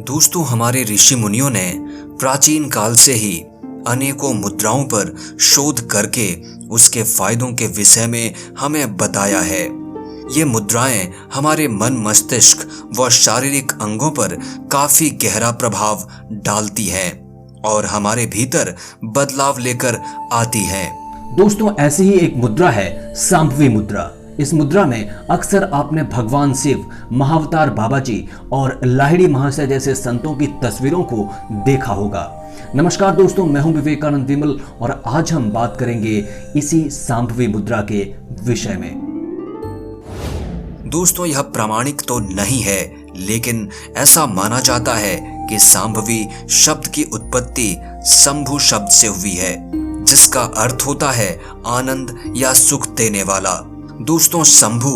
दोस्तों, हमारे ऋषि मुनियों ने प्राचीन काल से ही अनेकों मुद्राओं पर शोध करके उसके फायदों के विषय में हमें बताया है। ये मुद्राएं हमारे मन, मस्तिष्क व शारीरिक अंगों पर काफी गहरा प्रभाव डालती हैं और हमारे भीतर बदलाव लेकर आती हैं। दोस्तों, ऐसी ही एक मुद्रा है सांभवी मुद्रा। इस मुद्रा में अक्सर आपने भगवान शिव, महाअवतार बाबा जी और लाहिड़ी महाशय जैसे संतों की तस्वीरों को देखा होगा। नमस्कार दोस्तों, मैं हूं विवेकानंद विमल और आज हम बात करेंगे इसी सांभवी मुद्रा के विषय में। दोस्तों, यह प्रामाणिक तो नहीं है, लेकिन ऐसा माना जाता है कि सांभवी शब्द की उत्पत्ति शंभु शब्द से हुई है, जिसका अर्थ होता है आनंद या सुख देने वाला। दोस्तों, शंभु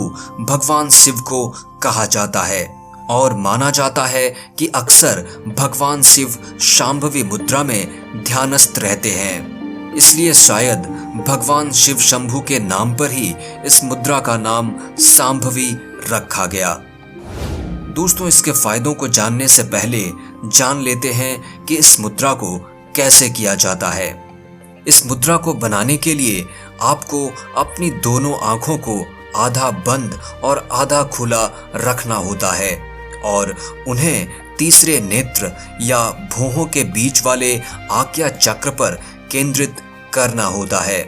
भगवान शिव को कहा जाता है और माना जाता है कि अक्सर भगवान शिव शांभवी मुद्रा में ध्यानस्थ रहते हैं। इसलिए शायद भगवान शिव शंभु के नाम पर ही इस मुद्रा का नाम सांभवी रखा गया। दोस्तों, इसके फायदों को जानने से पहले जान लेते हैं कि इस मुद्रा को कैसे किया जाता है। इस मुद्रा को बनाने के लिए आपको अपनी दोनों आंखों को आधा बंद और आधा खुला रखना होता है और उन्हें तीसरे नेत्र या भौहों के बीच वाले आज्ञा चक्र पर केंद्रित करना होता है।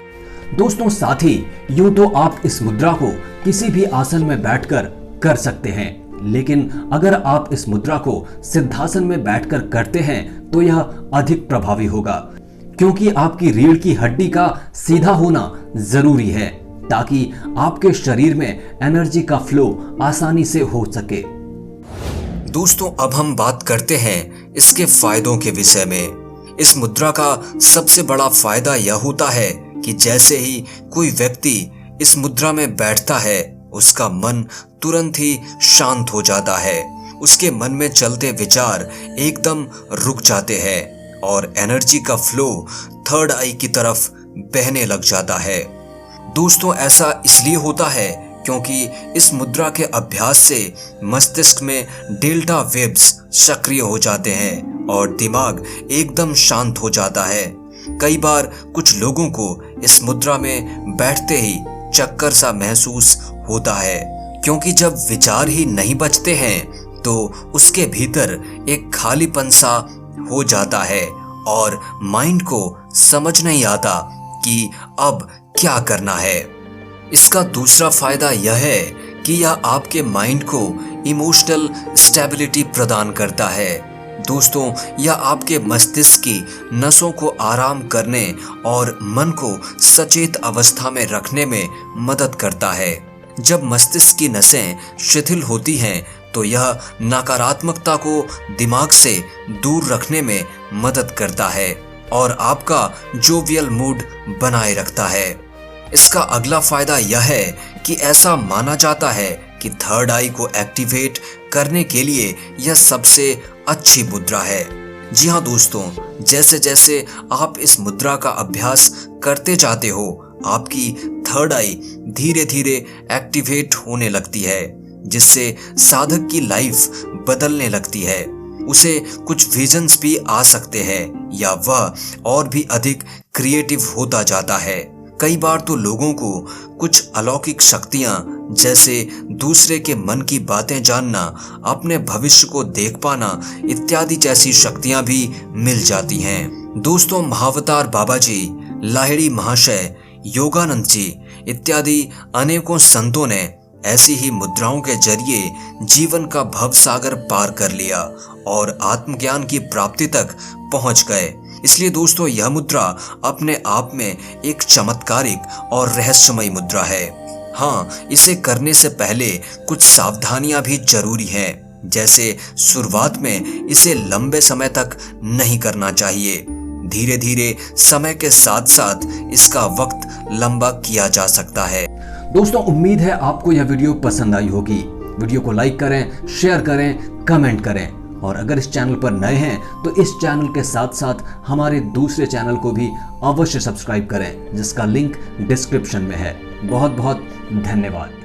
दोस्तों, साथ ही यूं तो आप इस मुद्रा को किसी भी आसन में बैठकर कर सकते हैं, लेकिन अगर आप इस मुद्रा को सिद्धासन में बैठकर करते हैं तो यह अधिक प्रभावी होगा, क्योंकि आपकी रीढ़ की हड्डी का सीधा होना जरूरी है ताकि आपके शरीर में एनर्जी का फ्लो आसानी से हो सके। दोस्तों, अब हम बात करते हैं इसके फायदों के विषय में। इस मुद्रा का सबसे बड़ा फायदा यह होता है कि जैसे ही कोई व्यक्ति इस मुद्रा में बैठता है, उसका मन तुरंत ही शांत हो जाता है। उसके मन में चलते विचार एकदम रुक जाते हैं और एनर्जी का फ्लो थर्ड आई की तरफ बहने लग जाता है। दोस्तों, ऐसा इसलिए होता है क्योंकि इस मुद्रा के अभ्यास से मस्तिष्क में डेल्टा वेव्स सक्रिय हो जाते हैं और दिमाग एकदम शांत हो जाता है। कई बार कुछ लोगों को इस मुद्रा में बैठते ही चक्कर सा महसूस होता है, क्योंकि जब विचार ही नहीं बचते हैं तो उसके भीतर एक खालीपन सा हो जाता है और माइंड को समझ नहीं आता कि अब क्या करना है। इसका दूसरा फायदा यह है कि यह आपके माइंड को इमोशनल स्टेबिलिटी प्रदान करता है। दोस्तों, यह आपके मस्तिष्क की नसों को आराम करने और मन को सचेत अवस्था में रखने में मदद करता है। जब मस्तिष्क की नसें शिथिल होती हैं तो यह नकारात्मकता को दिमाग से दूर रखने में मदद करता है और आपका जोवियल मूड बनाए रखता है। इसका अगला फायदा यह है कि ऐसा माना जाता है कि थर्ड आई को एक्टिवेट करने के लिए यह सबसे अच्छी मुद्रा है। जी हाँ दोस्तों, जैसे जैसे आप इस मुद्रा का अभ्यास करते जाते हो, आपकी थर्ड आई धीरे धीरे एक्टिवेट होने लगती है, जिससे साधक की लाइफ बदलने लगती है। उसे कुछ विजन्स भी आ सकते हैं या वह और भी अधिक क्रिएटिव होता जाता है। कई बार तो लोगों को कुछ अलौकिक शक्तियां, जैसे दूसरे के मन की बातें जानना, अपने भविष्य को देख पाना इत्यादि जैसी शक्तियां भी मिल जाती हैं। दोस्तों, महाअवतार बाबा जी, लाहिड़ी महाशय, योगानंद जी इत्यादि अनेकों संतों ने ऐसी ही मुद्राओं के जरिए जीवन का भवसागर पार कर लिया और आत्मज्ञान की प्राप्ति तक पहुंच गए। इसलिए दोस्तों, यह मुद्रा अपने आप में एक चमत्कारिक और रहस्यमय मुद्रा है। हाँ, इसे करने से पहले कुछ सावधानियां भी जरूरी हैं, जैसे शुरुआत में इसे लंबे समय तक नहीं करना चाहिए। धीरे धीरे समय के साथ साथ इसका वक्त लंबा किया जा सकता है। दोस्तों, उम्मीद है आपको यह वीडियो पसंद आई होगी। वीडियो को लाइक करें, शेयर करें, कमेंट करें और अगर इस चैनल पर नए हैं तो इस चैनल के साथ साथ हमारे दूसरे चैनल को भी अवश्य सब्सक्राइब करें, जिसका लिंक डिस्क्रिप्शन में है। बहुत बहुत धन्यवाद।